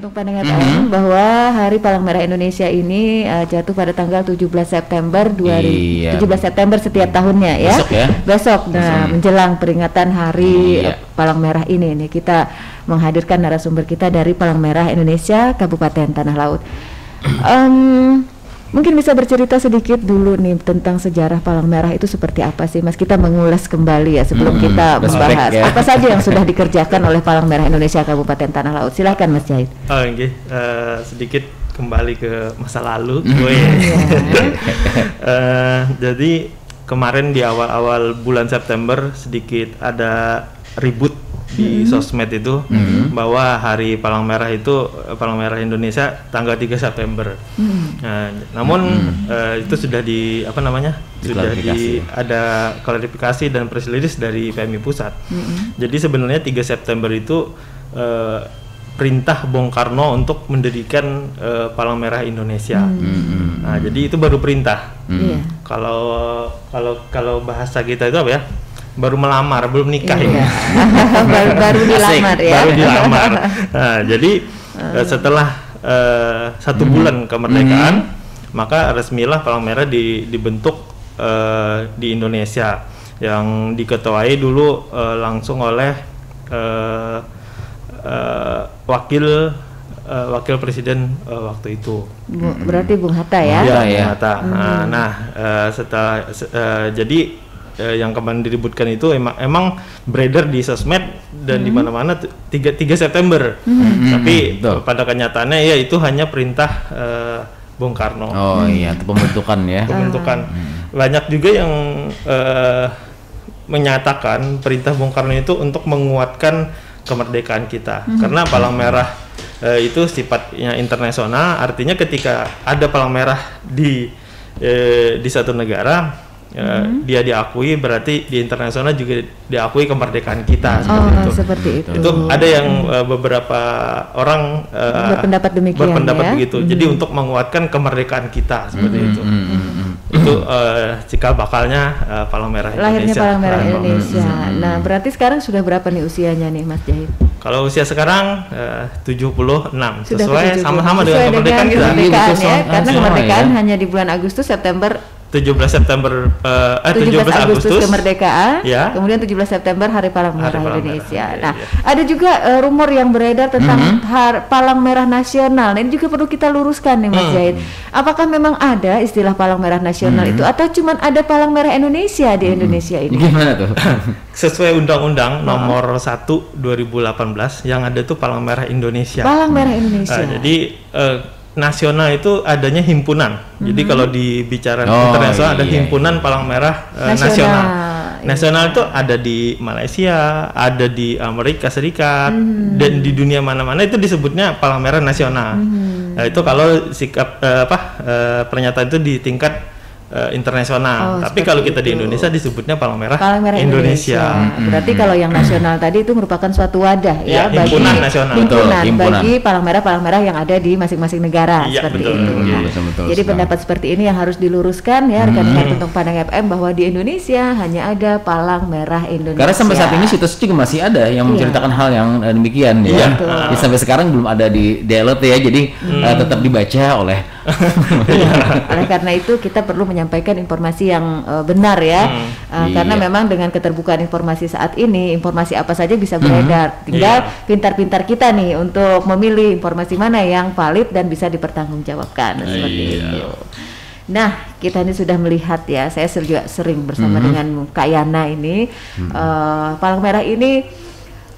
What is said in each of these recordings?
Tuntung Pandang FM bahwa Hari Palang Merah Indonesia ini jatuh pada tanggal 17 September 17 September setiap tahunnya ya. Besok ya. Besok. Nah, menjelang peringatan Hari Palang Merah ini nih kita menghadirkan narasumber kita dari Palang Merah Indonesia Kabupaten Tanah Laut. Mungkin bisa bercerita sedikit dulu nih tentang sejarah Palang Merah itu seperti apa sih Mas? Kita mengulas kembali ya sebelum kita membahas apa saja yang sudah dikerjakan oleh Palang Merah Indonesia Kabupaten Tanah Laut. Silakan Mas Jahid. Sedikit kembali ke masa lalu. Jadi kemarin di awal-awal bulan September sedikit ada ribut di sosmed itu bahwa Hari Palang Merah itu Palang Merah Indonesia tanggal 3 September. Namun itu sudah ada klarifikasi dan press release dari PMI Pusat. Jadi sebenarnya 3 September itu perintah Bung Karno untuk mendirikan Palang Merah Indonesia. Nah, jadi itu baru perintah. Kalau bahasa kita itu apa ya? Baru melamar, belum nikah ya. baru dilamar ya. Baru dilamar. Nah, jadi setelah 1 bulan kemerdekaan, maka resmilah Palang Merah dibentuk di Indonesia, yang diketuai dulu langsung oleh wakil presiden waktu itu. Berarti Bung Hatta ya? Bung Hatta. Setelah jadi yang kemarin diributkan itu emang beredar di sosmed dan di mana-mana 3 September. Tapi pada kenyataannya ya itu hanya perintah Bung Karno. Oh iya, itu pembentukan ya. Pembentukan. Banyak juga yang menyatakan perintah Bung Karno itu untuk menguatkan kemerdekaan kita. Karena Palang Merah itu sifatnya internasional, artinya ketika ada Palang Merah di satu negara, dia diakui, berarti di internasional juga diakui kemerdekaan kita. Seperti itu. Itu ada yang beberapa orang berpendapat demikian, begitu. Jadi untuk menguatkan kemerdekaan kita seperti itu. Itu cikal bakalnya Palang Merah Indonesia. Lahirnya Palang Merah Indonesia. Nah, berarti sekarang sudah berapa nih usianya nih Mas Jahid? Kalau usia sekarang 76, sesuai sama-sama dengan kemerdekaan kita. Karena kemerdekaan hanya di bulan Agustus, September 17 Agustus kemerdekaan, kemudian 17 September Hari Palang Merah Indonesia. Ada juga rumor yang beredar tentang Palang Merah Nasional. Nah, ini juga perlu kita luruskan nih Mas Jahid. Apakah memang ada istilah Palang Merah Nasional itu, atau cuma ada Palang Merah Indonesia di Indonesia ini? Gimana tuh? Sesuai Undang-Undang Nomor 1 2018 yang ada tuh Palang Merah Indonesia. Palang Merah Indonesia. Jadi nasional itu adanya himpunan. Jadi kalau dibicara internasional ada himpunan Palang Merah nasional. Nasional itu ada di Malaysia, ada di Amerika Serikat, dan di dunia mana-mana itu disebutnya Palang Merah nasional. Nah, itu kalau sikap pernyataan itu di tingkat internasional. Tapi kalau kita di Indonesia disebutnya Palang Merah Indonesia. Berarti kalau yang nasional tadi itu merupakan suatu wadah ya, bagi himpunan nasional. Bagi Palang Merah yang ada di masing-masing negara seperti itu. Jadi pendapat seperti ini yang harus diluruskan ya rekan-rekan Tuntung Pandang FM, bahwa di Indonesia hanya ada Palang Merah Indonesia. Karena sampai saat ini situs juga masih ada yang menceritakan hal yang demikian ya. Sampai sekarang belum ada di DLT ya. Jadi tetap dibaca oleh oleh karena itu kita perlu menyampaikan informasi yang benar ya, karena memang dengan keterbukaan informasi saat ini, informasi apa saja bisa beredar. Tinggal pintar-pintar kita nih untuk memilih informasi mana yang valid dan bisa dipertanggungjawabkan seperti itu. Nah, kita ini sudah melihat ya, saya juga sering bersama dengan Kak Yana ini, Palang Merah ini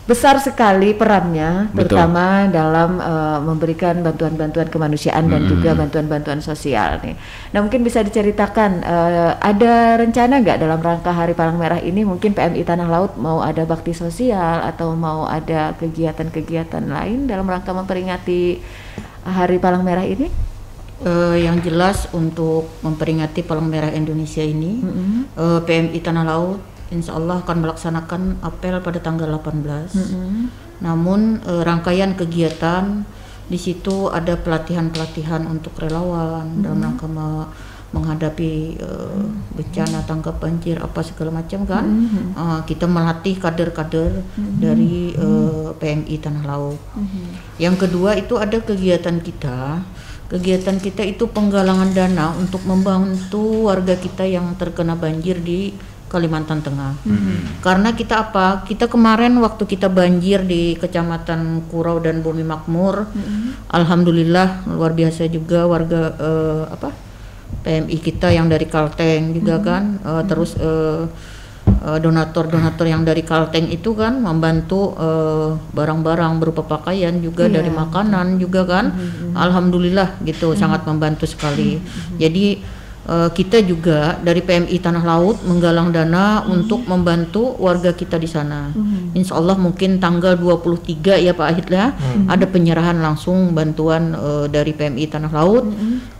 besar sekali perannya, terutama dalam memberikan bantuan-bantuan kemanusiaan dan juga bantuan-bantuan sosial nih. Nah, mungkin bisa diceritakan ada rencana nggak dalam rangka Hari Palang Merah ini, mungkin PMI Tanah Laut mau ada bakti sosial atau mau ada kegiatan-kegiatan lain dalam rangka memperingati Hari Palang Merah ini? Yang jelas untuk memperingati Palang Merah Indonesia ini, PMI Tanah Laut insya Allah akan melaksanakan apel pada tanggal 18. Namun rangkaian kegiatan di situ ada pelatihan-pelatihan untuk relawan dalam rangka menghadapi bencana tanggap banjir apa segala macam kan. Kita melatih kader-kader dari PMI Tanah Laut. Yang kedua itu ada kegiatan kita. Kegiatan kita itu penggalangan dana untuk membantu warga kita yang terkena banjir di Kalimantan Tengah. Karena kita kita kemarin waktu kita banjir di Kecamatan Kurau dan Bumi Makmur, alhamdulillah luar biasa juga warga PMI kita yang dari Kalteng juga kan, terus donatur yang dari Kalteng itu kan membantu barang-barang berupa pakaian juga, dari makanan juga kan. Alhamdulillah gitu, sangat membantu sekali. Jadi kita juga dari PMI Tanah Laut menggalang dana untuk membantu warga kita di sana. Insya Allah mungkin tanggal 23 ya Pak Ahid ya, ada penyerahan langsung bantuan dari PMI Tanah Laut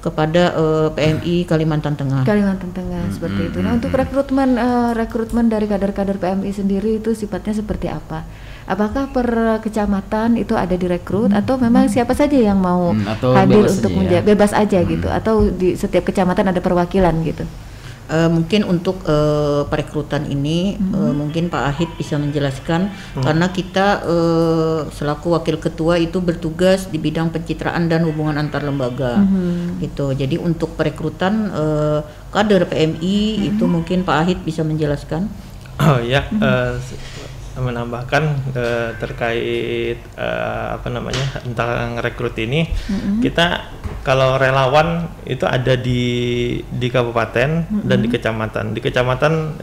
kepada PMI Kalimantan Tengah. Kalimantan Tengah seperti itu. Nah, untuk rekrutmen dari kader-kader PMI sendiri itu sifatnya seperti apa? Apakah per kecamatan itu ada direkrut atau memang siapa saja yang mau hadir untuk bebas aja gitu, atau di setiap kecamatan ada perwakilan gitu? Mungkin untuk perekrutan ini mungkin Pak Ahid bisa menjelaskan, karena kita selaku wakil ketua itu bertugas di bidang pencitraan dan hubungan antar lembaga gitu. Jadi untuk perekrutan kader PMI itu mungkin Pak Ahid bisa menjelaskan. Oh ya, menambahkan terkait tentang rekrut ini, kita kalau relawan itu ada di kabupaten dan di kecamatan. Di kecamatan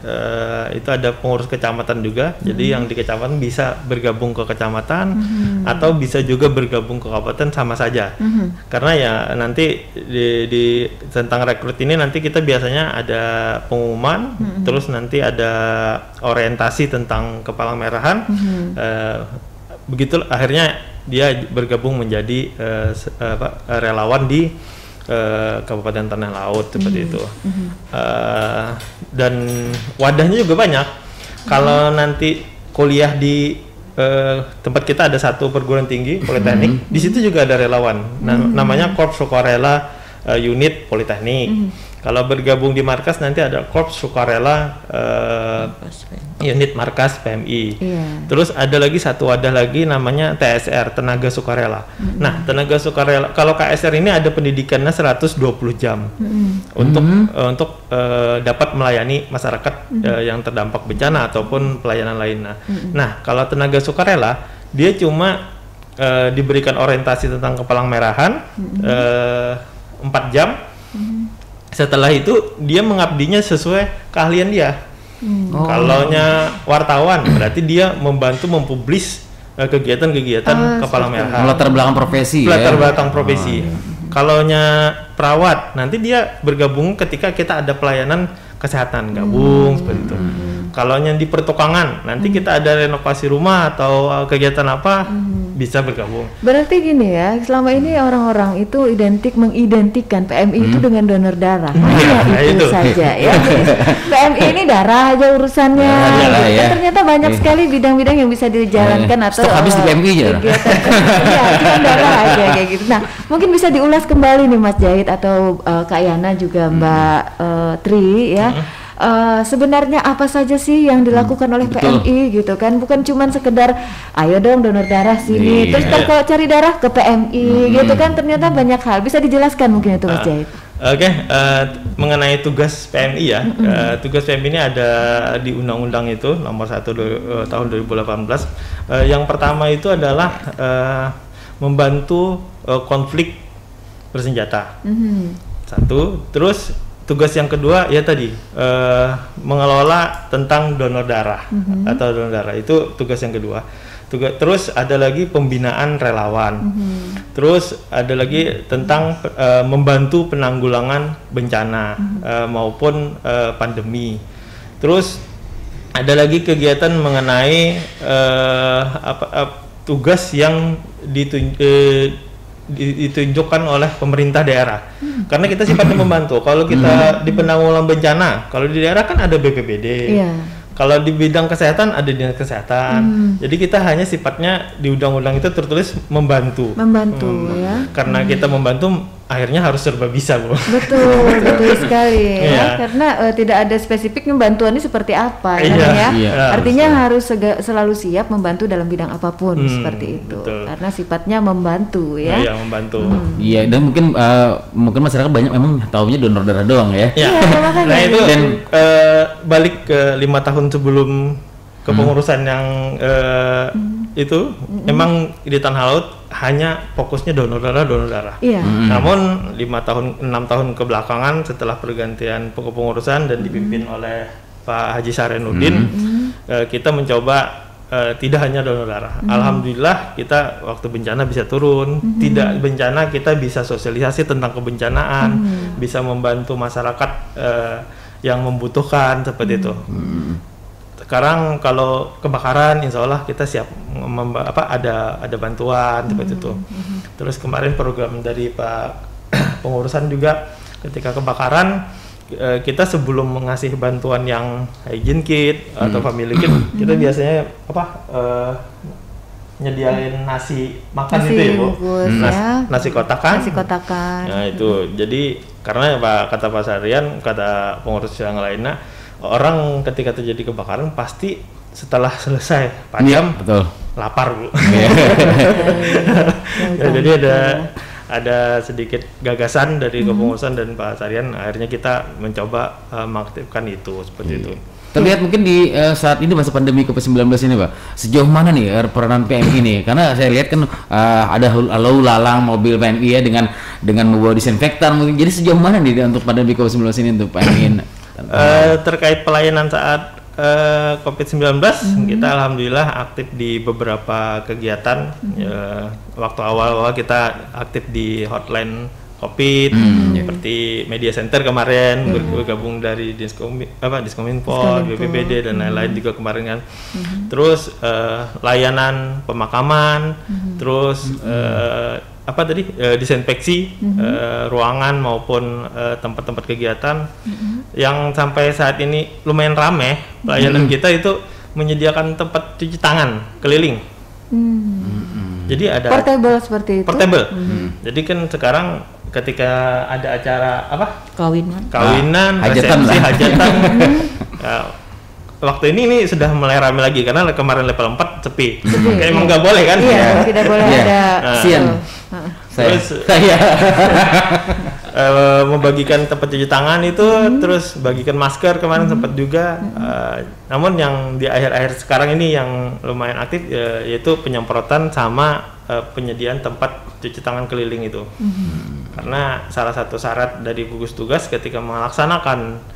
itu ada pengurus kecamatan juga, jadi yang di kecamatan bisa bergabung ke kecamatan atau bisa juga bergabung ke kabupaten, sama saja. Karena ya nanti di tentang rekrut ini nanti kita biasanya ada pengumuman, terus nanti ada orientasi tentang kepala merahan, begitu akhirnya dia bergabung menjadi relawan di Kabupaten Tanah Laut seperti itu. Dan wadahnya juga banyak. Kalau nanti kuliah di tempat kita ada satu perguruan tinggi Politeknik, di situ juga ada relawan. Namanya Korps Sukarela Unit Politeknik. Kalau bergabung di markas nanti ada Korps Sukarela Unit Markas PMI. Terus ada lagi satu wadah lagi namanya TSR, Tenaga Sukarela. Nah, Tenaga Sukarela, kalau KSR ini ada pendidikannya 120 jam untuk dapat melayani masyarakat yang terdampak bencana ataupun pelayanan lainnya. Nah, kalau Tenaga Sukarela dia cuma diberikan orientasi tentang kepalang merahan 4 jam. Setelah itu dia mengabdinya sesuai keahlian dia. Kalaunya wartawan berarti dia membantu mempublis kegiatan-kegiatan kepala merahan. Latar belakang profesi. Kalaunya perawat nanti dia bergabung ketika kita ada pelayanan kesehatan, gabung seperti itu. Kalaunya di pertukangan nanti kita ada renovasi rumah atau kegiatan apa, bisa bergabung. Berarti gini ya, selama ini orang-orang itu mengidentikan PMI itu dengan donor darah. Itu saja ya. PMI ini darah aja urusannya. Ternyata banyak sekali bidang-bidang yang bisa dijalankan atau stok habis di PMI aja. Iya, cuma darah aja kayak gitu. Nah, mungkin bisa diulas kembali nih Mas Jahid atau Kak Yana juga Mbak Tri ya. Sebenarnya apa saja sih yang dilakukan oleh PMI gitu kan, bukan cuma sekedar ayo dong donor darah sini, terus kalau cari darah ke PMI gitu kan, ternyata banyak hal. Bisa dijelaskan mungkin itu Mas Jahid? Mengenai tugas PMI ya, tugas PMI ini ada di Undang-Undang itu nomor 1 tahun 2018. Yang pertama itu adalah membantu konflik bersenjata. Satu, terus tugas yang kedua ya tadi mengelola tentang donor darah atau donor darah, itu tugas yang kedua. Terus ada lagi pembinaan relawan. Terus ada lagi tentang membantu penanggulangan bencana maupun pandemi. Terus ada lagi kegiatan mengenai tugas yang ditunjukkan oleh pemerintah daerah, karena kita sifatnya membantu. Kalau kita di penanggulangan bencana, kalau di daerah kan ada BPBD, kalau di bidang kesehatan ada dinas kesehatan. Jadi kita hanya sifatnya di undang-undang itu tertulis membantu, ya. Karena kita membantu, akhirnya harus serba bisa, Bu. Betul sekali ya, karena tidak ada spesifiknya bantuannya seperti apa ya. Artinya harus selalu siap membantu dalam bidang apapun seperti itu. Betul. Karena sifatnya membantu ya. Iya, membantu. Iya, dan mungkin masyarakat banyak memang taunya donor darah doang ya. Iya, nah itu dan balik ke 5 tahun sebelum kepengurusan yang itu memang di Tanah Laut hanya fokusnya donor darah. Iya. Namun 6 tahun kebelakangan setelah pergantian kepengurusan dan dipimpin oleh Pak Haji Sarenuddin, kita mencoba tidak hanya donor darah. Alhamdulillah kita waktu bencana bisa turun, tidak bencana kita bisa sosialisasi tentang kebencanaan, bisa membantu masyarakat yang membutuhkan seperti itu. Sekarang kalau kebakaran, insya Allah kita siap ada bantuan seperti itu. Terus kemarin program dari Pak pengurusan juga ketika kebakaran, kita sebelum mengasih bantuan yang hygiene kit atau family kit, kita biasanya nyediain nasi makan itu ya, Bu. Nasi kotakan. Nah itu, jadi karena kata Pak Sarian, kata pengurus yang lainnya, orang ketika terjadi kebakaran pasti setelah selesai padam lapar, Bu. Jadi ada sedikit gagasan dari kepengurusan dan Pak Sarian, akhirnya kita mencoba mengaktifkan itu seperti itu. Terlihat mungkin di saat ini masa pandemi COVID-19 ini, Pak, sejauh mana nih peranan PMI ini? Karena saya lihat kan ada lalu lalang mobil PMI ya dengan membawa disinfektan mungkin. Jadi sejauh mana nih untuk pandemi COVID-19 ini untuk PMI? Terkait pelayanan saat COVID-19, kita alhamdulillah aktif di beberapa kegiatan. Waktu awal-awal kita aktif di hotline COVID, seperti media center kemarin, bergabung dari Diskominfo, BPBD dan lain-lain juga kemarin kan. Terus layanan pemakaman, terus disinfeksi ruangan maupun tempat-tempat kegiatan yang sampai saat ini lumayan ramai. Pelayanan kita itu menyediakan tempat cuci tangan keliling. Jadi ada portable seperti itu. Portable. Jadi kan sekarang ketika ada acara kawinan, resepsi, hajatan. Waktu ini sudah mulai ramai lagi karena kemarin level 4 sepi. Kayak emang nggak boleh kan? Iya, tidak boleh ada. Terus membagikan tempat cuci tangan itu, terus bagikan masker kemarin sempat juga. Namun yang di akhir-akhir sekarang ini yang lumayan aktif yaitu penyemprotan sama penyediaan tempat cuci tangan keliling itu. Karena salah satu syarat dari gugus tugas ketika melaksanakan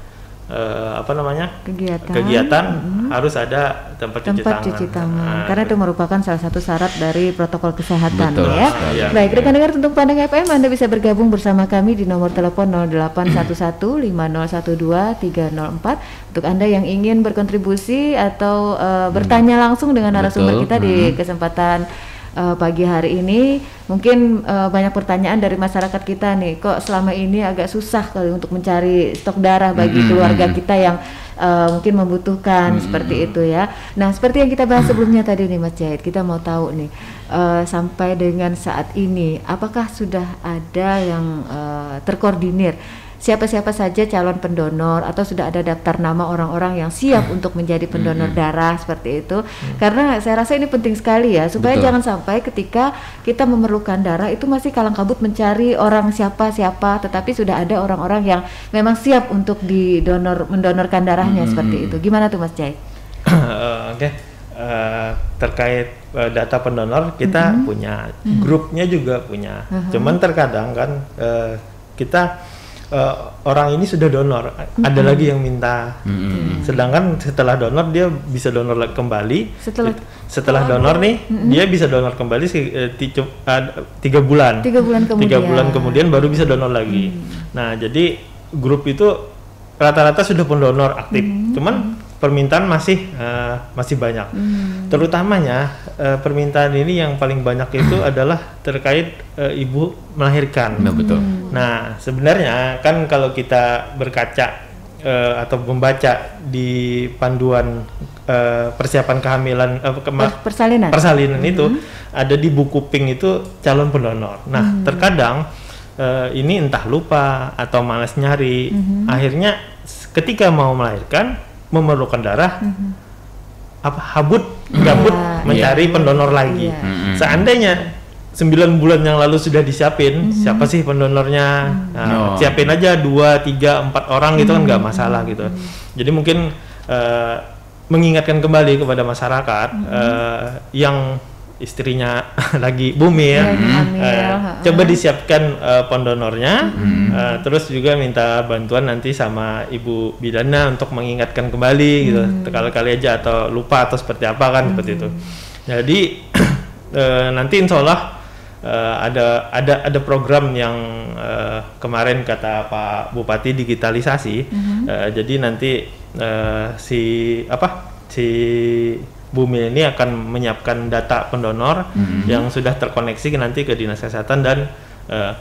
kegiatan harus ada tempat cuci tangan. Karena itu merupakan salah satu syarat dari protokol kesehatan. Betul, ya. Ya. Baik, rekan-rekan untuk Pandang FM, Anda bisa bergabung bersama kami di nomor telepon 0811-5012-304 untuk Anda yang ingin berkontribusi atau bertanya langsung dengan narasumber kita di kesempatan pagi hari ini. Mungkin banyak pertanyaan dari masyarakat kita nih, kok selama ini agak susah kali untuk mencari stok darah bagi keluarga kita yang mungkin membutuhkan seperti itu ya. Nah, seperti yang kita bahas sebelumnya tadi nih Mas Jahid, kita mau tahu nih sampai dengan saat ini apakah sudah ada yang terkoordinir siapa-siapa saja calon pendonor atau sudah ada daftar nama orang-orang yang siap untuk menjadi pendonor darah seperti itu. Karena saya rasa ini penting sekali ya, supaya jangan sampai ketika kita memerlukan darah itu masih kalang kabut mencari orang siapa-siapa, tetapi sudah ada orang-orang yang memang siap untuk mendonorkan darahnya seperti itu. Gimana tuh Mas Jai? Terkait data pendonor kita punya, grupnya juga punya. Cuman terkadang kan kita orang ini sudah donor, ada lagi yang minta. Sedangkan setelah donor dia bisa donor kembali. Setelah donor nih dia bisa donor kembali 3 bulan. 3 bulan kemudian baru bisa donor lagi. Nah, jadi grup itu rata-rata sudah pendonor aktif. Cuman permintaan masih banyak. Terutamanya permintaan ini yang paling banyak itu adalah terkait ibu melahirkan. Betul. Nah, sebenarnya kan kalau kita berkaca atau membaca di panduan persiapan kehamilan persalinan itu ada di buku pink itu calon pendonor. Nah, terkadang ini entah lupa atau malas nyari, akhirnya ketika mau melahirkan memerlukan darah, gabut mencari pendonor lagi. Seandainya 9 bulan yang lalu sudah disiapin, siapa sih pendonornya? Siapin aja 2, 3, 4 orang gitu kan nggak masalah gitu. Jadi mungkin mengingatkan kembali kepada masyarakat yang istrinya lagi bumil, coba disiapkan pendonornya, terus juga minta bantuan nanti sama Ibu Bidana untuk mengingatkan kembali gitu, kali-kali aja atau lupa atau seperti apa kan, seperti itu. Jadi nanti insya Allah ada program yang kemarin kata Pak Bupati digitalisasi, jadi nanti si Bumi ini akan menyiapkan data pendonor yang sudah terkoneksi nanti ke Dinas Kesehatan dan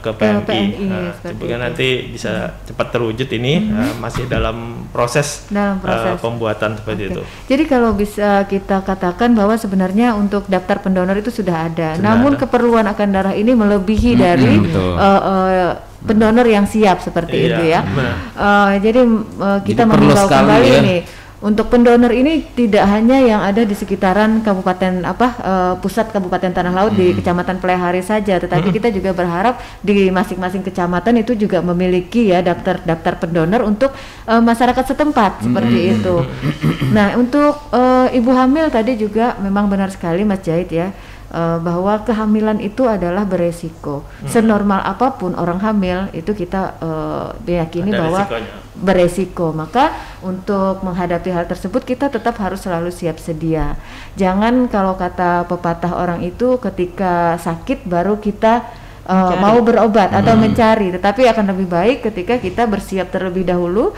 ke PMI. Semoga nanti bisa cepat terwujud ini, masih dalam proses pembuatan seperti itu. Jadi kalau bisa kita katakan bahwa sebenarnya untuk daftar pendonor itu sudah ada, namun keperluan akan darah ini melebihi dari pendonor yang siap seperti itu ya. Jadi kita mengimbau kembali ini. Untuk pendonor ini tidak hanya yang ada di sekitaran kabupaten pusat Kabupaten Tanah Laut di Kecamatan Plehari saja, tetapi kita juga berharap di masing-masing kecamatan itu juga memiliki ya daftar pendonor untuk masyarakat setempat seperti itu. Nah, untuk ibu hamil tadi juga memang benar sekali Mas Jahid ya. Bahwa kehamilan itu adalah beresiko. Senormal apapun orang hamil itu kita meyakini bahwa beresiko. Maka untuk menghadapi hal tersebut kita tetap harus selalu siap sedia. Jangan kalau kata pepatah orang itu ketika sakit baru kita mau berobat atau mencari, tetapi akan lebih baik ketika kita bersiap terlebih dahulu.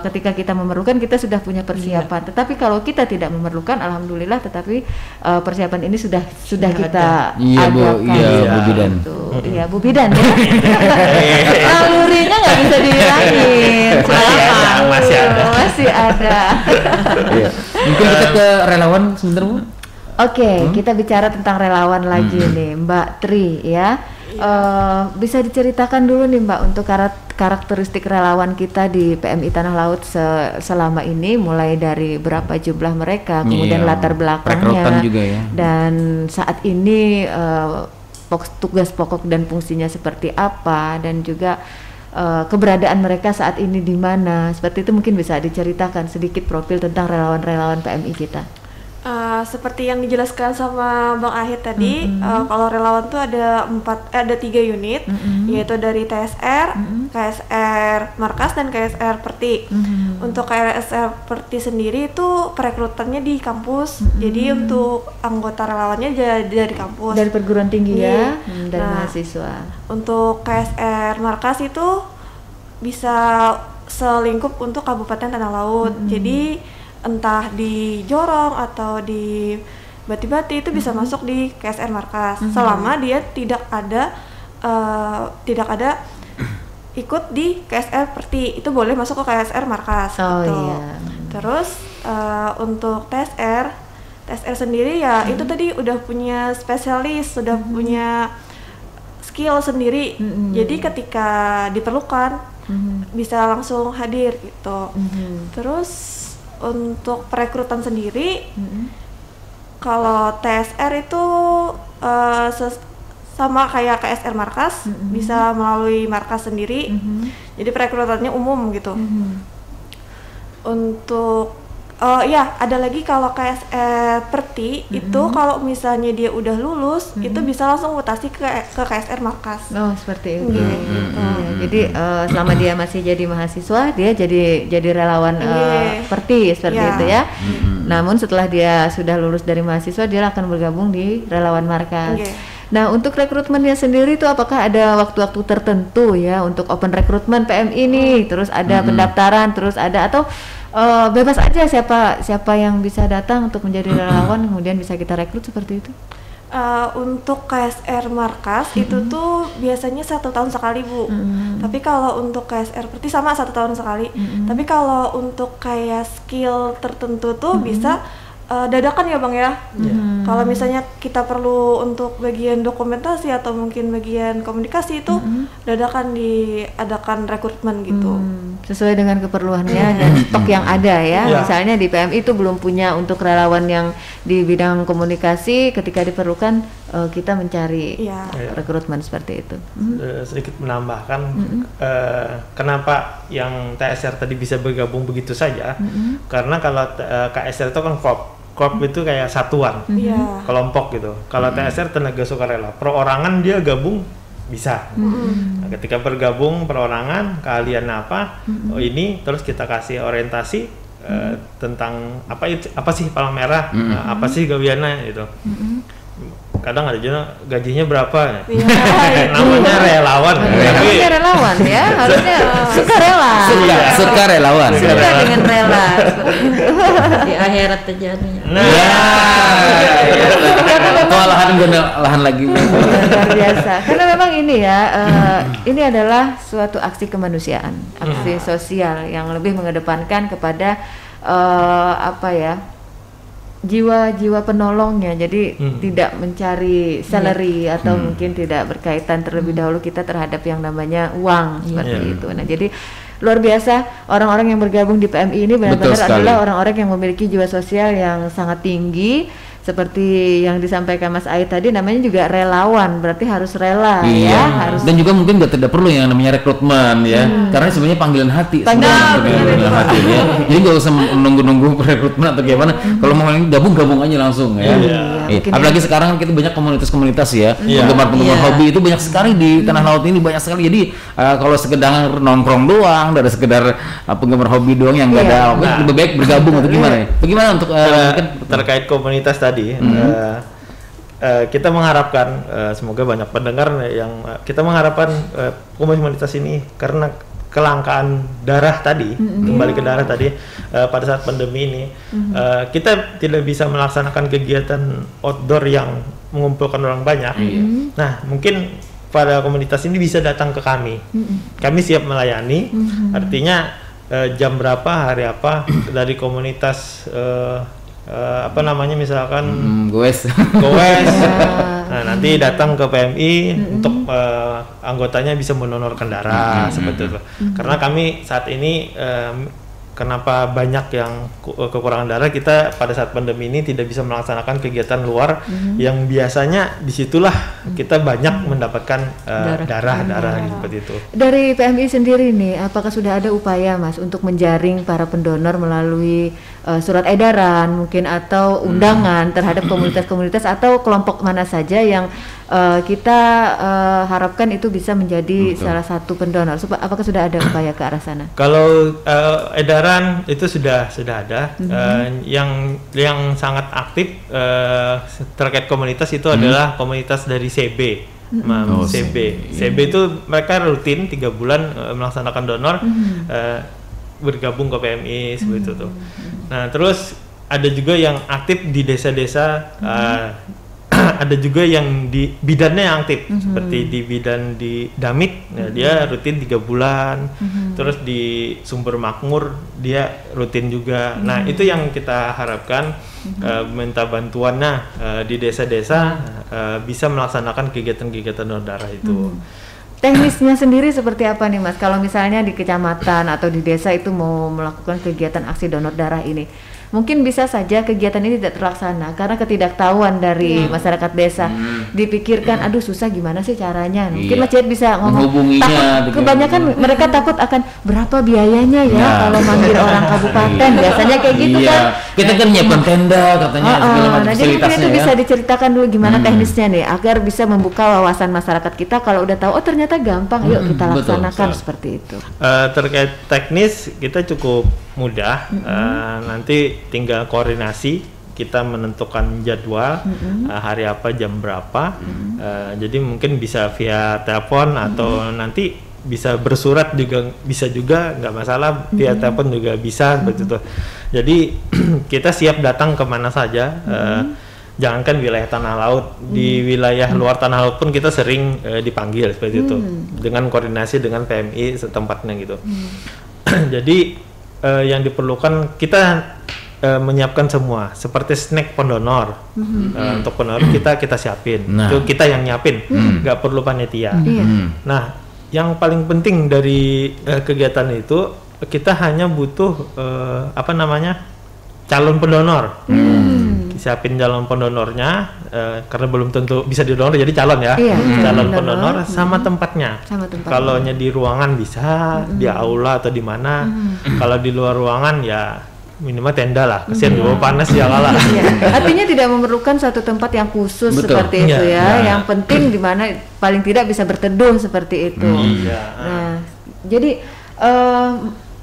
Ketika kita memerlukan kita sudah punya persiapan. Tetapi kalau kita tidak memerlukan, alhamdulillah, tetapi persiapan ini sudah kita adakan. Bu Bidan. Iya, Bu Bidan ya. Nalurinya nggak bisa dihilangin. Masih ada. Mungkin kita ke relawan sebentar, Bu. Oke, kita bicara tentang relawan lagi nih, Mbak Tri ya. Bisa diceritakan dulu nih Mbak untuk karakteristik relawan kita di PMI Tanah Laut selama ini, mulai dari berapa jumlah mereka, kemudian latar belakangnya juga ya. Dan saat ini tugas pokok dan fungsinya seperti apa, dan juga keberadaan mereka saat ini di mana. Seperti itu mungkin bisa diceritakan sedikit profil tentang relawan-relawan PMI kita. Seperti yang dijelaskan sama Bang Ahid tadi, kalau relawan tuh ada 3 unit, yaitu dari TSR, KSR Markas, dan KSR Perti. Untuk KSR Perti sendiri itu perekrutannya di kampus, jadi untuk anggota relawannya dari kampus, dari perguruan tinggi ya, dari mahasiswa. Untuk KSR Markas itu bisa selingkup untuk Kabupaten Tanah Laut, jadi entah di Jorong atau di Bati-Bati itu bisa masuk di KSR Markas, selama dia tidak ada ikut di KSR Perti, itu boleh masuk ke KSR Markas. Terus untuk TSR sendiri ya itu tadi udah punya spesialis, sudah punya skill sendiri, jadi ketika diperlukan bisa langsung hadir gitu. Terus untuk perekrutan sendiri, kalau TSR itu sama kayak KSR Markas, bisa melalui markas sendiri, jadi perekrutannya umum gitu. Untuk ada lagi kalau KSR Perti itu kalau misalnya dia udah lulus, itu bisa langsung mutasi ke KSR Markas. Oh, seperti itu. Jadi selama dia masih jadi mahasiswa, dia jadi relawan Perti seperti itu ya. Namun setelah dia sudah lulus dari mahasiswa, dia akan bergabung di relawan Markas. Nah, untuk rekrutmennya sendiri itu apakah ada waktu-waktu tertentu ya untuk open rekrutmen PMI ini, terus ada pendaftaran, terus ada, atau bebas aja siapa yang bisa datang untuk menjadi relawan kemudian bisa kita rekrut seperti itu? Untuk KSR Markas itu tuh biasanya 1 tahun sekali, Bu. Tapi kalau untuk KSR Perti sama 1 tahun sekali. Tapi kalau untuk kayak skill tertentu tuh bisa dadakan ya Bang ya. Kalau misalnya kita perlu untuk bagian dokumentasi atau mungkin bagian komunikasi itu diadakan rekrutmen gitu. Sesuai dengan keperluannya dan stok yang ada ya. Misalnya di PMI itu belum punya untuk relawan yang di bidang komunikasi, ketika diperlukan kita mencari rekrutmen seperti itu. Sedikit menambahkan kenapa yang TSR tadi bisa bergabung begitu saja, karena kalau KSR itu kan korp itu kayak satuan, kelompok gitu. Kalau TSR tenaga sukarela, perorangan dia gabung bisa. Nah, ketika bergabung perorangan, keahlian apa, ini terus kita kasih orientasi tentang apa sih Palang Merah, apa sih gawiana gitu. Kadang ada juga gajinya berapa, namanya relawan. Namanya relawan ya, harusnya sukarela. Sukarelawan. Suka dengan rela. Di akhirat terjadinya. Lahan lagi. Luar biasa. Karena memang ini ya, ini adalah suatu aksi kemanusiaan, aksi sosial yang lebih mengedepankan kepada jiwa-jiwa penolongnya. Jadi tidak mencari salary atau mungkin tidak berkaitan terlebih dahulu kita terhadap yang namanya uang seperti itu. Nah, jadi luar biasa orang-orang yang bergabung di PMI ini benar-benar adalah orang-orang yang memiliki jiwa sosial yang sangat tinggi. Seperti yang disampaikan Mas Aid tadi, namanya juga relawan, berarti harus rela harus. Dan juga mungkin tidak perlu yang namanya rekrutmen ya, karena sebenarnya panggilan hati. Panggilan hati ya. Jadi nggak usah menunggu rekrutmen atau gimana. Kalau mau gabung aja langsung ya. Apalagi sekarang kita banyak komunitas-komunitas ya, penggemar hobi itu banyak sekali di Tanah Laut ini, banyak sekali. Jadi kalau sekedar nongkrong doang, dari sekedar penggemar hobi doang yang nggak ada, lebih baik bergabung atau gimana ya? Bagaimana untuk terkait komunitas tadi? Kita mengharapkan semoga banyak pendengar yang kita mengharapkan komunitas ini, karena kelangkaan darah tadi, kembali ke darah tadi, pada saat pandemi ini kita tidak bisa melaksanakan kegiatan outdoor yang mengumpulkan orang banyak. Nah, mungkin pada komunitas ini bisa datang ke kami. Kami siap melayani. Artinya jam berapa, hari apa dari komunitas misalkan goes. Nah, nanti datang ke PMI untuk anggotanya bisa mendonorkan darah seperti itu. Karena kami saat ini kenapa banyak yang kekurangan darah, kita pada saat pandemi ini tidak bisa melaksanakan kegiatan luar yang biasanya disitulah kita banyak mendapatkan darah seperti itu. Dari PMI sendiri nih, apakah sudah ada upaya Mas untuk menjaring para pendonor melalui surat edaran mungkin atau undangan terhadap komunitas-komunitas atau kelompok mana saja yang kita harapkan itu bisa menjadi salah satu pendonor? Apakah sudah ada upaya ke arah sana? Kalau edaran itu sudah ada. Yang sangat aktif terkait komunitas itu adalah komunitas dari CB. CB itu mereka rutin 3 bulan melaksanakan donor, bergabung ke PMI seperti itu tuh. Nah, terus ada juga yang aktif di desa-desa. Ada juga yang di bidannya yang aktif, seperti di bidan di Damit, dia rutin 3 bulan. Terus di Sumber Makmur dia rutin juga. Nah, itu yang kita harapkan, minta bantuannya di desa-desa bisa melaksanakan kegiatan-kegiatan donor darah itu. Teknisnya sendiri seperti apa nih Mas? Kalau misalnya di kecamatan atau di desa itu mau melakukan kegiatan aksi donor darah ini, mungkin bisa saja kegiatan ini tidak terlaksana karena ketidaktahuan dari masyarakat desa. Dipikirkan, aduh susah gimana sih caranya. Mungkin Mas Jahid bisa ngomong, kebanyakan mereka takut akan berapa biayanya ya kalau manggil orang kabupaten, biasanya kayak gitu kan. Kita kan nyiapkan tenda katanya segala macam jadi mungkin itu bisa diceritakan dulu gimana teknisnya nih, agar bisa membuka wawasan masyarakat kita. Kalau udah tahu, oh ternyata gampang, yuk kita laksanakan seperti itu. Terkait teknis kita cukup mudah, nanti tinggal koordinasi, kita menentukan jadwal hari apa, jam berapa. Jadi mungkin bisa via telepon atau nanti bisa bersurat juga, bisa juga, nggak masalah, via telepon juga bisa seperti itu. Jadi kita siap datang kemana saja. Jangankan wilayah Tanah Laut, di wilayah luar Tanah Laut pun kita sering dipanggil seperti itu, dengan koordinasi dengan PMI setempatnya gitu. Jadi yang diperlukan, kita menyiapkan semua seperti snack pendonor. Untuk pendonor kita siapin. Itu kita yang nyiapin, nggak perlu panitia. Nah, yang paling penting dari kegiatan itu kita hanya butuh calon pendonor. Siapin calon pendonornya karena belum tentu bisa didonor jadi calon ya. Calon pendonor sama tempatnya. Kalau di ruangan bisa di aula atau di mana. Kalau di luar ruangan ya minimal tenda lah, kesian bawa panas ya kalah. Artinya tidak memerlukan satu tempat yang khusus seperti itu ya. Yang penting di mana paling tidak bisa berteduh seperti itu. Nah, jadi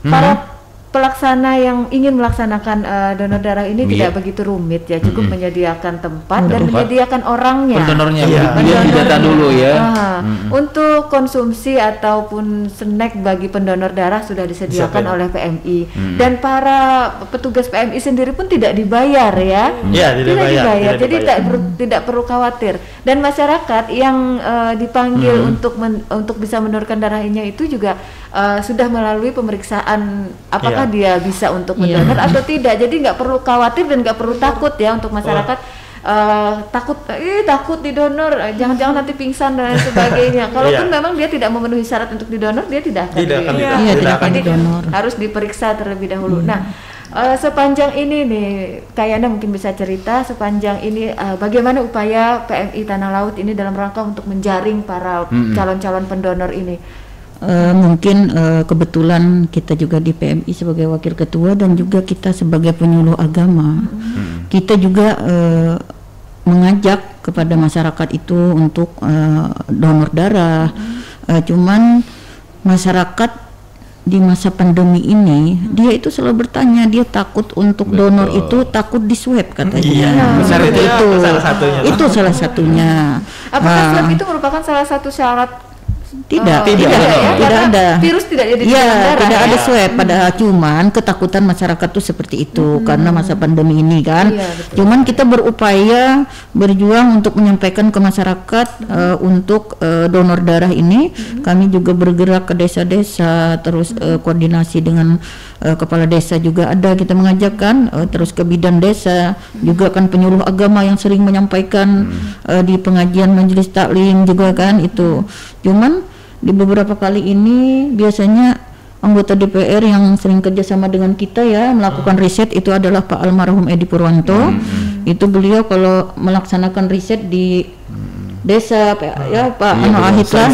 para pelaksana yang ingin melaksanakan donor darah ini tidak begitu rumit ya, cukup menyediakan tempat dan menyediakan orangnya. Pendonornya, dia didata dulu ya. Untuk konsumsi ataupun snack bagi pendonor darah sudah disediakan oleh PMI dan para petugas PMI sendiri pun tidak dibayar ya. Tidak dibayar. Jadi tidak perlu khawatir. Dan masyarakat yang dipanggil untuk bisa mendonorkan darahnya itu juga sudah melalui pemeriksaan apakah dia bisa untuk mendonor atau tidak. Jadi nggak perlu khawatir dan nggak perlu takut ya untuk masyarakat. Takut didonor, jangan-jangan nanti pingsan dan sebagainya. Kalaupun memang dia tidak memenuhi syarat untuk didonor, dia tidak akan didonor. Harus diperiksa terlebih dahulu. Nah, sepanjang ini nih, Kayana mungkin bisa cerita sepanjang ini bagaimana upaya PMI Tanah Laut ini dalam rangka untuk menjaring para calon-calon pendonor ini. Mungkin kebetulan kita juga di PMI sebagai wakil ketua dan juga kita sebagai penyuluh agama, kita juga mengajak kepada masyarakat itu untuk donor darah. Cuman masyarakat di masa pandemi ini dia itu selalu bertanya, dia takut untuk donor itu takut di swab katanya. Itu salah satunya. Apakah swab itu merupakan salah satu syarat? Tidak ada. Virus tidak ada di darah. Tidak ada swab. Padahal cuman ketakutan masyarakat tuh seperti itu karena masa pandemi ini kan. Cuman kita berupaya berjuang untuk menyampaikan ke masyarakat untuk donor darah ini. Kami juga bergerak ke desa-desa, terus koordinasi dengan kepala desa juga ada, kita mengajakkan terus ke bidan desa juga kan, penyuluh agama yang sering menyampaikan di pengajian majelis taklim juga kan itu. Cuman di beberapa kali ini biasanya anggota DPR yang sering kerjasama dengan kita ya melakukan riset itu adalah Pak almarhum Edi Purwanto. Itu beliau kalau melaksanakan riset di desa ya Pak Ahitlah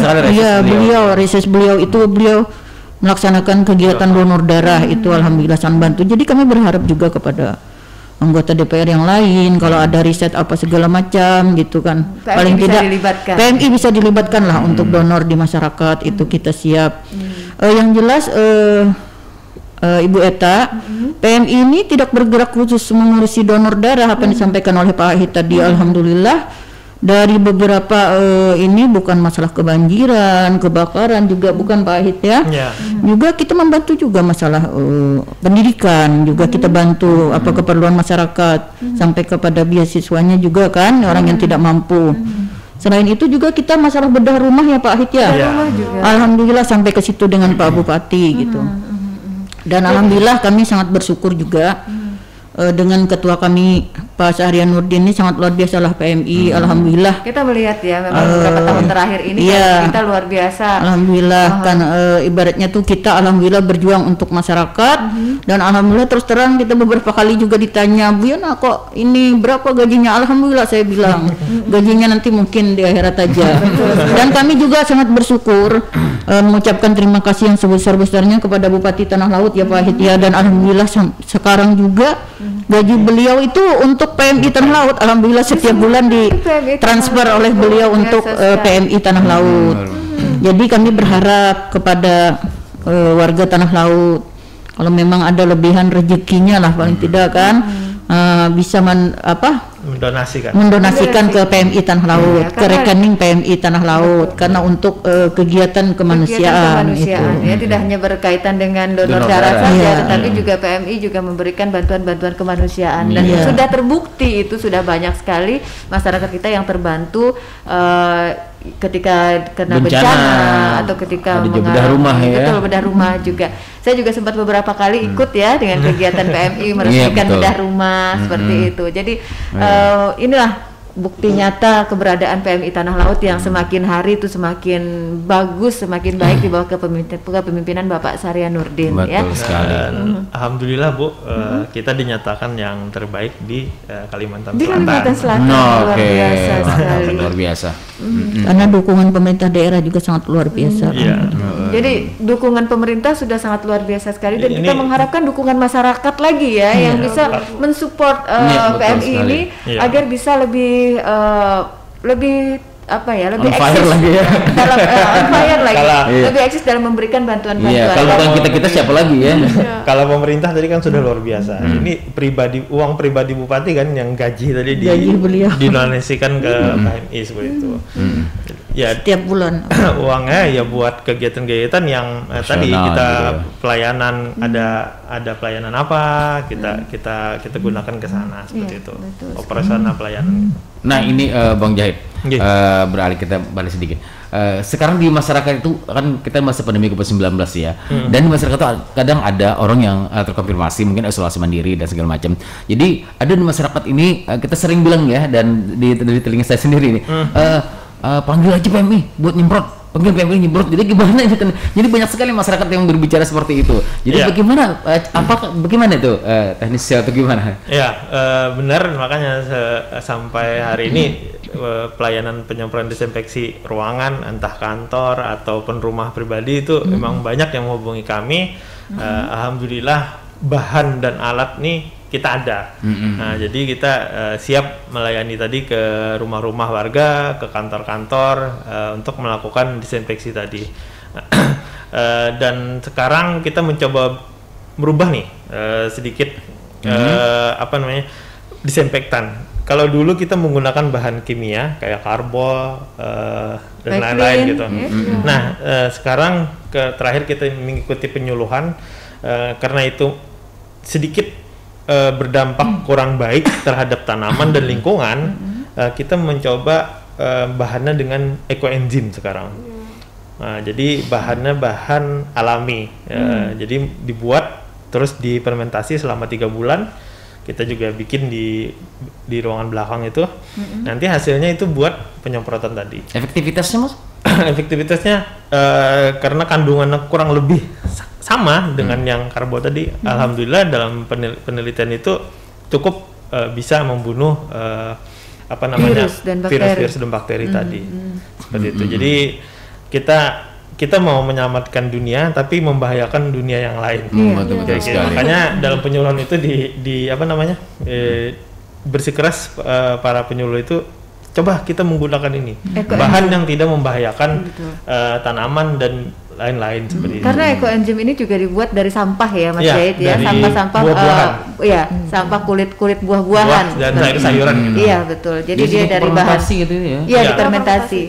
beliau riset beliau melaksanakan kegiatan donor darah itu alhamdulillah sangat bantu. Jadi kami berharap juga kepada anggota DPR yang lain kalau ada riset apa segala macam gitu kan, PMI paling tidak dilibatkan. PMI bisa dilibatkan lah untuk donor di masyarakat, itu kita siap. Yang jelas Ibu Eta, PMI ini tidak bergerak khusus mengurusi donor darah apa yang disampaikan oleh Pak Ahit tadi. Alhamdulillah dari beberapa ini bukan masalah kebanjiran, kebakaran juga bukan Pak Ahit ya. Juga kita membantu juga masalah pendidikan juga kita bantu apa keperluan masyarakat sampai kepada beasiswanya juga kan orang yang tidak mampu. Selain itu juga kita masalah bedah rumah ya Pak Ahit ya. Alhamdulillah sampai ke situ dengan Pak Bupati gitu. Dan alhamdulillah kami sangat bersyukur juga dengan ketua kami Pak Syahrian Nurdin ini sangat luar biasa lah PMI. Alhamdulillah kita melihat ya memang beberapa tahun terakhir ini kan kita luar biasa. Alhamdulillah kan ibaratnya tuh kita alhamdulillah berjuang untuk masyarakat dan alhamdulillah terus terang kita beberapa kali juga ditanya, Bu Yana kok ini berapa gajinya? Alhamdulillah saya bilang gajinya nanti mungkin di akhirat aja. Dan kami juga sangat bersyukur mengucapkan terima kasih yang sebesar-besarnya kepada Bupati Tanah Laut ya Pak Ahit ya, dan alhamdulillah sekarang juga gaji beliau itu untuk PMI Tanah Laut alhamdulillah setiap bulan ditransfer oleh beliau untuk PMI Tanah Laut. Jadi kami berharap kepada warga Tanah Laut kalau memang ada lebihan rezekinya lah paling tidak kan bisa mendonasikan ke PMI Tanah Laut, ke rekening PMI Tanah Laut, karena untuk kegiatan kemanusiaan itu. Ya, tidak hanya berkaitan dengan donor darah saja, tetapi juga PMI juga memberikan bantuan-bantuan kemanusiaan, dan sudah terbukti itu sudah banyak sekali masyarakat kita yang terbantu ketika kena bencana atau ketika bedah rumah bedah rumah juga. Saya juga sempat beberapa kali ikut ya dengan kegiatan PMI meresmikan bedah rumah seperti itu. Jadi inilah bukti nyata keberadaan PMI Tanah Laut yang semakin hari itu semakin bagus, semakin baik di bawah kepemimpinan Bapak Sahriyah Nurdin. Betul sekali. Alhamdulillah Bu, kita dinyatakan yang terbaik di Kalimantan Selatan. Di Kalimantan Selatan, luar biasa sekali. Luar biasa. Karena dukungan pemerintah daerah juga sangat luar biasa. Jadi dukungan pemerintah sudah sangat luar biasa sekali, dan kita mengharapkan dukungan masyarakat lagi ya yang bisa mensupport PMI ini agar bisa lebih apa ya, lebih eksis dalam lebih eksis dalam memberikan bantuan-bantuan. Kalau bukan kita siapa lagi ya? Kalau pemerintah tadi kan sudah luar biasa. Ini uang pribadi bupati kan yang gaji tadi didonasikan ke PMI seperti itu. Ya setiap bulan uangnya ya buat kegiatan-kegiatan yang tadi kita pelayanan, ada pelayanan apa kita gunakan ke sana seperti itu. Operasional pelayanan. Nah ini Bang Jahid, beralih kita balik sedikit. Sekarang di masyarakat itu kan kita masa pandemi COVID-19 ya, dan di masyarakat itu kadang ada orang yang terkonfirmasi mungkin isolasi mandiri dan segala macam. Jadi ada di masyarakat ini kita sering bilang ya, dan di telinga saya sendiri nih, panggil aja PMI buat nyemprot, panggil PMI nyemprot. Jadi gimana itu kan? Jadi banyak sekali masyarakat yang berbicara seperti itu. Jadi bagaimana? Bagaimana itu teknisnya atau gimana? Ya benar, makanya sampai hari ini pelayanan penyemprotan disinfeksi ruangan, entah kantor ataupun rumah pribadi itu memang banyak yang menghubungi kami. Alhamdulillah bahan dan alat nih kita ada. Nah, jadi kita siap melayani tadi ke rumah-rumah warga, ke kantor-kantor untuk melakukan disinfeksi tadi. Dan sekarang kita mencoba merubah nih sedikit disinfektan. Kalau dulu kita menggunakan bahan kimia kayak karbol dan lain-lain gitu. Nah, sekarang terakhir kita mengikuti penyuluhan karena itu sedikit berdampak kurang baik terhadap tanaman dan lingkungan, kita mencoba bahannya dengan ekoenzim sekarang. Jadi bahannya bahan alami, jadi dibuat terus difermentasi selama 3 bulan. Kita juga bikin di ruangan belakang itu. Nanti hasilnya itu buat penyemprotan tadi. Efektivitasnya Mas? Efektivitasnya karena kandungannya kurang lebih sama dengan yang karbo tadi. Alhamdulillah dalam penelitian itu cukup bisa membunuh virus dan bakteri tadi. Seperti itu. Jadi kita mau menyelamatkan dunia tapi membahayakan dunia yang lain. Makanya dalam penyuluhan itu bersikeras para penyuluh itu coba kita menggunakan ini bahan yang tidak membahayakan tanaman dan lain-lain seperti itu. Karena ekoenzim ini juga dibuat dari sampah ya Mas Jahid ya, sampah-sampah sampah kulit buah-buahan dan sayur-sayuran gitu. Iya betul. Jadi dia dari bahan gitu ya. Iya, difermentasi.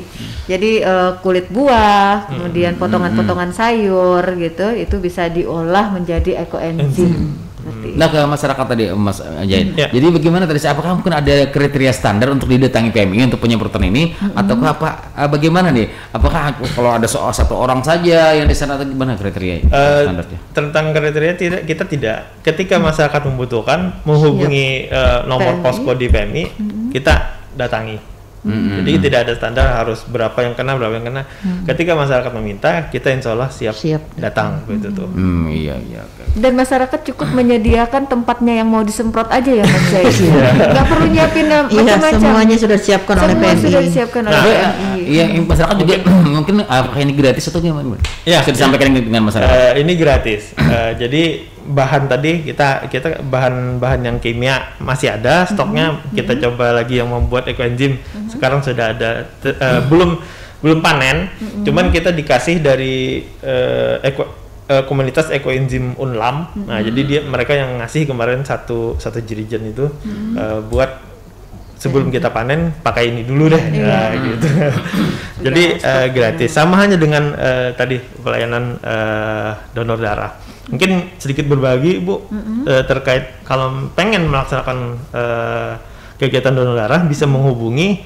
Jadi kulit buah, kemudian potongan-potongan sayur gitu, itu bisa diolah menjadi ekoenzim. Nah, ke masyarakat tadi Mas Jahid. Jadi bagaimana tadi? Apakah mungkin ada kriteria standar untuk didatangi PMI untuk penyemprotan ini, ataukah bagaimana nih? Apakah kalau ada satu orang saja yang di sana atau gimana kriteria standarnya? Tentang kriteria kita tidak. Ketika masyarakat membutuhkan menghubungi nomor posko di PMI, kita datangi. Jadi tidak ada standar harus berapa yang kena. Ketika masyarakat meminta, kita insya Allah siap datang begitu tuh. Iya. Dan masyarakat cukup menyediakan tempatnya yang mau disemprot aja ya Mas Jahid. Nggak perlu nyiapin macam-macam. Semuanya sudah disiapkan oleh PMI. Sudah disiapkan oleh PMI. Iya, masyarakat juga mungkin apakah ini gratis atau gimana? Iya, bisa disampaikan dengan masyarakat. Ini gratis. Jadi bahan tadi kita bahan-bahan yang kimia masih ada stoknya. Kita coba lagi yang membuat ekoenzim. Sekarang sudah ada belum panen. Cuman kita dikasih dari komunitas ekoenzim Unlam. Nah, jadi mereka yang ngasih kemarin satu jirigen itu buat sebelum kita panen pakai ini dulu deh, gitu. Jadi gratis, sama hanya dengan tadi pelayanan donor darah. Mungkin sedikit berbagi Bu terkait kalau pengen melaksanakan kegiatan donor darah bisa menghubungi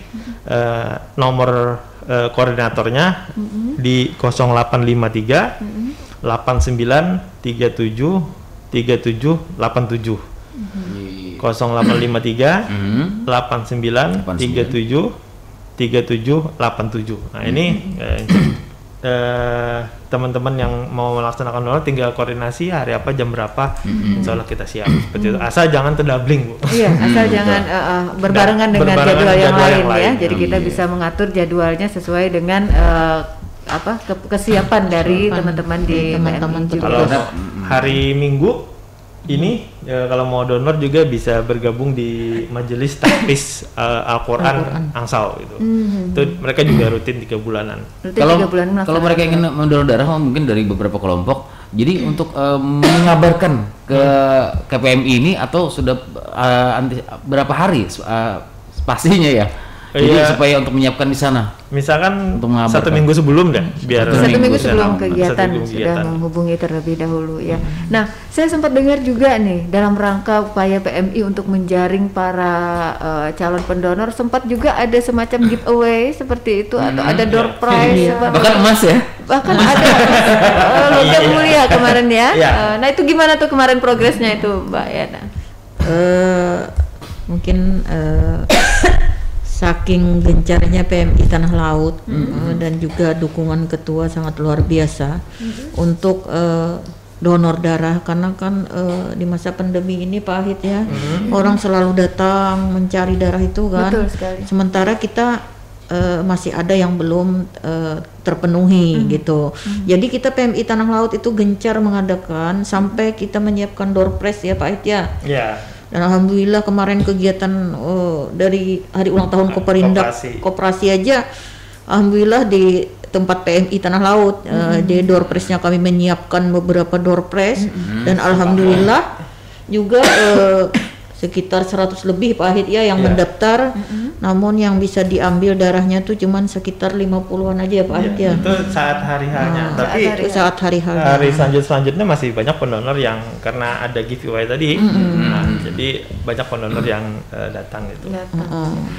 nomor koordinatornya di 0853 89 37 3787. 0853 89 37 3787. Nah ini teman-teman yang mau melaksanakan donor tinggal koordinasi hari apa jam berapa, insya Allah kita siap seperti itu. Asal jangan terdabling Bu. Iya, asal jangan berbarengan dengan jadwal yang lain ya. Jadi kita bisa mengatur jadwalnya sesuai dengan kesiapan dari teman-teman di PMI juga. Kalau hari Minggu ini kalau mau donor juga bisa bergabung di Majelis Tahfiz Al-Quran Angsau gitu. Itu mereka juga rutin 3 bulanan. Kalau mereka ingin mendonor darah mungkin dari beberapa kelompok. Jadi untuk mengabarkan ke PMI ini atau sudah berapa hari pastinya ya? Jadi supaya untuk menyiapkan di sana. Misalkan 1 minggu sebelum deh, biar 1 minggu sebelum kegiatan sudah menghubungi terlebih dahulu ya. Nah, saya sempat dengar juga nih dalam rangka upaya PMI untuk menjaring para calon pendonor, sempat juga ada semacam giveaway seperti itu atau ada door prize. Bahkan emas ya. Bahkan ada logam mulia kemarin ya. Nah itu gimana tuh kemarin progresnya itu Mbak Yana? Mungkin saking gencarnya PMI Tanah Laut dan juga dukungan ketua sangat luar biasa untuk donor darah, karena kan di masa pandemi ini Pak Ahid ya, orang selalu datang mencari darah itu kan. Betul sekali. Sementara kita masih ada yang belum terpenuhi gitu. Jadi kita PMI Tanah Laut itu gencar mengadakan sampai kita menyiapkan door prize ya Pak Ahid ya. Dan alhamdulillah kemarin kegiatan dari hari ulang tahun Koperasi aja, alhamdulillah di tempat PMI Tanah Laut di door prize-nya kami menyiapkan beberapa door prize dan alhamdulillah juga sekitar 100 lebih Pak Ahid ya yang mendaftar, namun yang bisa diambil darahnya tuh cuman sekitar 50-an aja ya Pak Ahid ya. Itu saat hari-harinya, tapi saat hari-harinya. Hari selanjutnya masih banyak pendonor yang karena ada giveaway tadi, nah, jadi banyak pendonor yang datang gitu.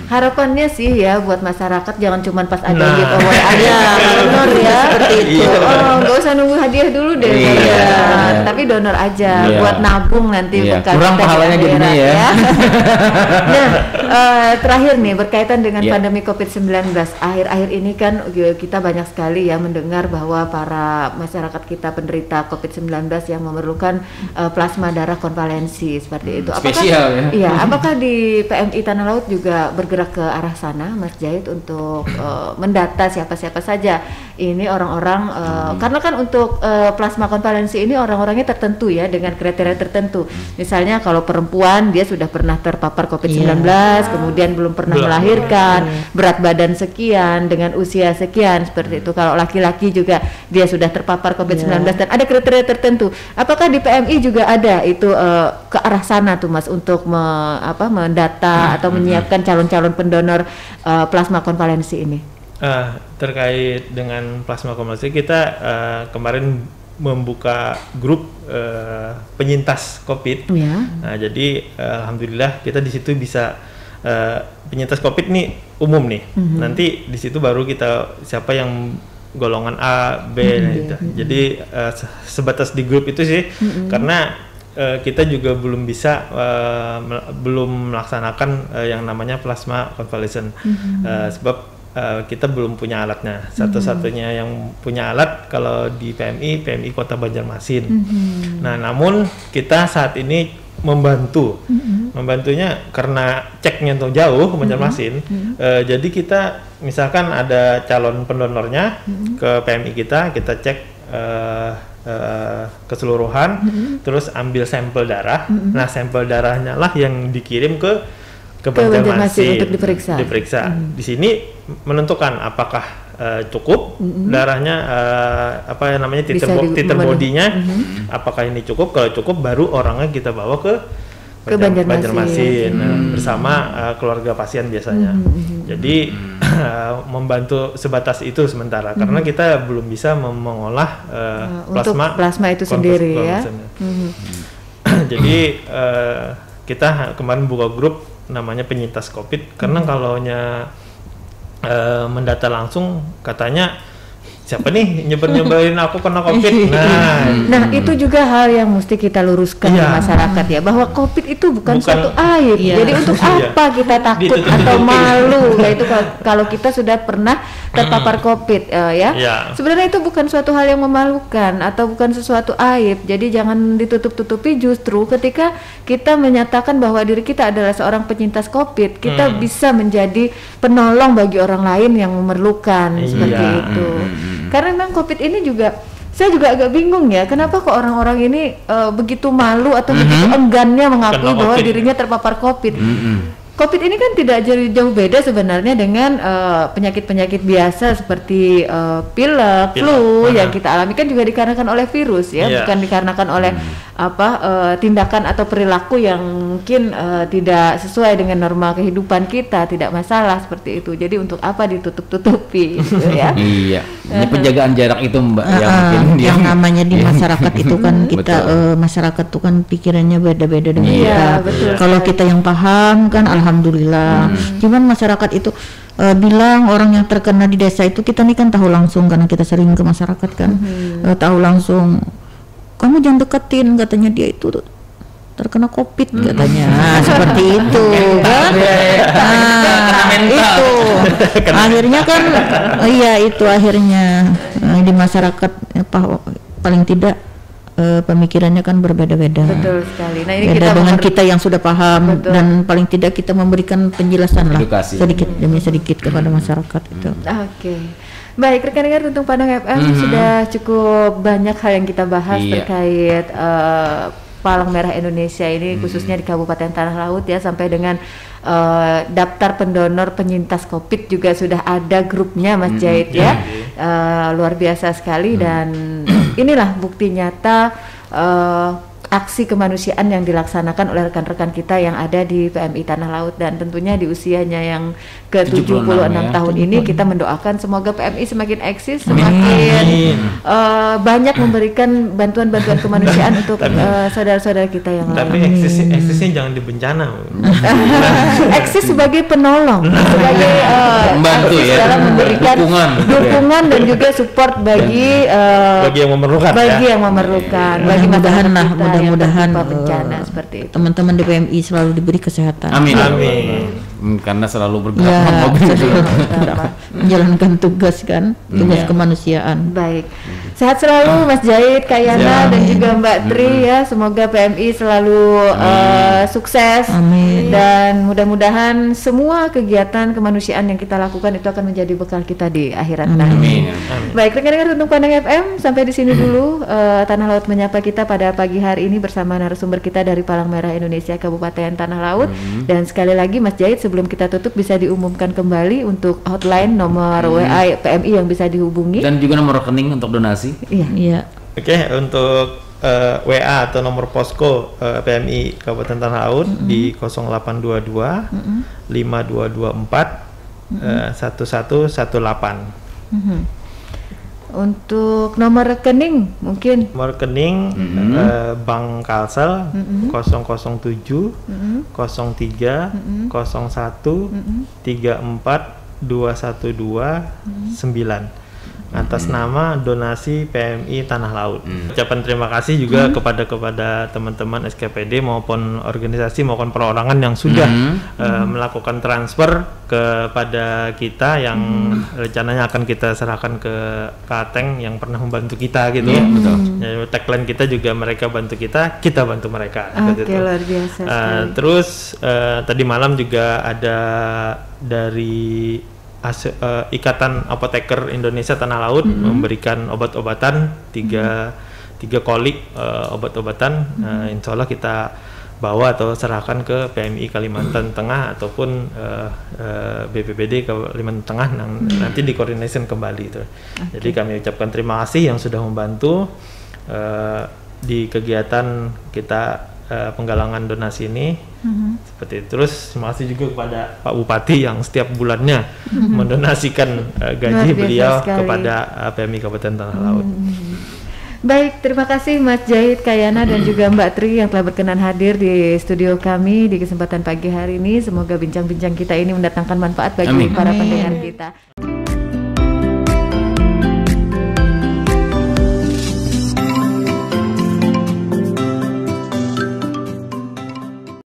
Harapannya sih ya buat masyarakat jangan cuma pas ada giveaway aja donor ya, seperti itu. Nggak usah nunggu hadiah dulu deh, tapi donor aja buat nabung nanti bekal kurang pahalanya jadinya ya. Nah, terakhir nih berkaitan dengan pandemi COVID-19 akhir-akhir ini kan kita banyak sekali ya mendengar bahwa para masyarakat kita penderita COVID-19 yang memerlukan plasma darah konvalensi seperti itu. Spesial ya. Iya, apakah di PMI Tanah Laut juga bergerak ke arah sana Mas Jahid untuk mendata siapa-siapa saja ini orang-orang karena kan untuk plasma konvalensi ini orang-orangnya tertentu ya dengan kriteria tertentu. Misalnya kalau perempuan dia sudah pernah terpapar COVID-19, kemudian belum pernah melahirkan, berat badan sekian, dengan usia sekian, seperti itu. Kalau laki-laki juga dia sudah terpapar COVID-19 dan ada kriteria tertentu. Apakah di PMI juga ada itu ke arah sana tuh Mas untuk mendata atau menyiapkan calon-calon pendonor plasma konvalensi ini? Terkait dengan plasma konvalensi kita kemarin membuka grup penyintas COVID. Nah, jadi alhamdulillah kita di situ bisa penyintas COVID nih umum nih. Nanti di situ baru kita siapa yang golongan A, B gitu. Jadi sebatas di grup itu sih karena kita juga belum bisa belum melaksanakan yang namanya plasma convalescent sebab kita belum punya alatnya. Satu-satunya yang punya alat kalau di PMI Kota Banjarmasin. Nah, namun kita saat ini membantunya karena ceknya tuh jauh ke Banjarmasin. Jadi kita misalkan ada calon pendonornya ke PMI kita cek keseluruhan, terus ambil sampel darah. Nah, sampel darahnya lah yang dikirim ke Banjarmasin untuk diperiksa. Di sini menentukan apakah cukup darahnya titer bodinya apakah ini cukup. Kalau cukup baru orangnya kita bawa ke ke Banjarmasin bersama keluarga pasien biasanya. Jadi membantu sebatas itu sementara karena kita belum bisa mengolah plasma itu sendiri ya. Jadi kita kemarin buka grup namanya penyintas COVID karena kalaunya mendata langsung katanya siapa nih nyebarin aku kena COVID. Nah itu juga hal yang mesti kita luruskan di masyarakat ya, bahwa COVID itu bukan suatu aib. Jadi untuk apa kita takut atau malu? Yaitu kalau kita sudah pernah terpapar COVID sebenarnya itu bukan suatu hal yang memalukan atau bukan sesuatu aib. Jadi jangan ditutup-tutupi, justru ketika kita menyatakan bahwa diri kita adalah seorang penyintas COVID, kita bisa menjadi penolong bagi orang lain yang memerlukan seperti itu. Karena memang COVID ini juga, saya juga agak bingung ya, kenapa kok orang-orang ini begitu malu atau begitu enggannya mengakui bahwa dirinya terpapar COVID. COVID ini kan tidak jauh beda sebenarnya dengan penyakit-penyakit biasa seperti pilek, flu yang kita alami kan juga dikarenakan oleh virus ya, bukan dikarenakan oleh tindakan atau perilaku yang mungkin tidak sesuai dengan norma kehidupan kita, tidak masalah seperti itu. Jadi untuk apa ditutup-tutupi gitu ya. Iya. Ini penjagaan jarak itu Mbak yang namanya di masyarakat itu kan kita masyarakat itu kan pikirannya beda-beda dengan kita. Kalau kita yang paham kan alhamdulillah. Cuman masyarakat itu bilang orang yang terkena di desa itu kita nih kan tahu langsung karena kita sering ke masyarakat kan. Tahu langsung, kamu jangan deketin, katanya dia itu terkena COVID katanya. Seperti itu kan. Itu akhirnya kan itu akhirnya di masyarakat paling tidak pemikirannya kan berbeda-beda. Betul sekali. Nah, ini beda dengan kita yang sudah paham dan paling tidak kita memberikan penjelasan edukasi sedikit demi sedikit kepada masyarakat itu. Oke. Baik, rekan-rekan Tuntung Pandang FM sudah cukup banyak hal yang kita bahas terkait Palang Merah Indonesia ini khususnya di Kabupaten Tanah Laut ya, sampai dengan daftar pendonor penyintas COVID juga sudah ada grupnya Mas Jahid ya. Luar biasa sekali dan inilah bukti nyata aksi kemanusiaan yang dilaksanakan oleh rekan-rekan kita yang ada di PMI Tanah Laut, dan tentunya di usianya yang ke-76 tahun ini kita mendoakan semoga PMI semakin eksis, semakin banyak memberikan bantuan-bantuan kemanusiaan untuk saudara-saudara kita yang lain. Tapi eksisnya jangan di bencana. Eksis sebagai penolong, sebagai membantu ya, dalam memberikan dukungan dan juga support bagi yang memerlukan. Bagi yang memerlukan, bagi mudah-mudahan bencana seperti itu. Teman-teman di PMI selalu diberi kesehatan. Amin. Karena selalu bergerak menjalankan tugas kan, tugas kemanusiaan. Baik, sehat selalu Mas Jahid, Kak Yana dan juga Mbak Tri ya. Semoga PMI selalu sukses. Amin. Dan mudah-mudahan semua kegiatan kemanusiaan yang kita lakukan itu akan menjadi bekal kita di akhirat nanti. Baik, rekan-rekan Tuntung Pandang FM, sampai di sini dulu Tanah Laut menyapa kita pada pagi hari ini bersama narasumber kita dari Palang Merah Indonesia Kabupaten Tanah Laut. Dan sekali lagi Mas Jahid, sebelum kita tutup bisa diumumkan kembali untuk hotline nomor WA PMI yang bisa dihubungi dan juga nomor rekening untuk donasi. Iya. Oke, untuk WA atau nomor posko PMI Kabupaten Tanah Laut di 0822 5224 1118. Untuk nomor rekening mungkin nomor rekening Bank Kalsel 007 03 01 34 212 9 atas nama donasi PMI Tanah Laut. Ucapan terima kasih juga kepada teman-teman SKPD maupun organisasi maupun perorangan yang sudah melakukan transfer kepada kita yang rencananya akan kita serahkan ke Kateng yang pernah membantu kita gitu. Betul. Tagline kita juga mereka bantu kita bantu mereka. Oke, luar biasa. Terus tadi malam juga ada dari Ikatan Apoteker Indonesia Tanah Laut memberikan obat-obatan tiga kolik obat-obatan. Insya Allah kita bawa atau serahkan ke PMI Kalimantan Tengah ataupun BPBD Kalimantan Tengah nanti dikoordinasikan kembali itu. Jadi kami ucapkan terima kasih yang sudah membantu di kegiatan kita penggalangan donasi ini. Seperti itu. Terus terima kasih juga kepada Pak Bupati yang setiap bulannya mendonasikan gaji beliau kepada PMI Kabupaten Tanah Laut. Baik, terima kasih Mas Jahid Kayana dan juga Mbak Tri yang telah berkenan hadir di studio kami di kesempatan pagi hari ini. Semoga bincang-bincang kita ini mendatangkan manfaat bagi para pendengar kita.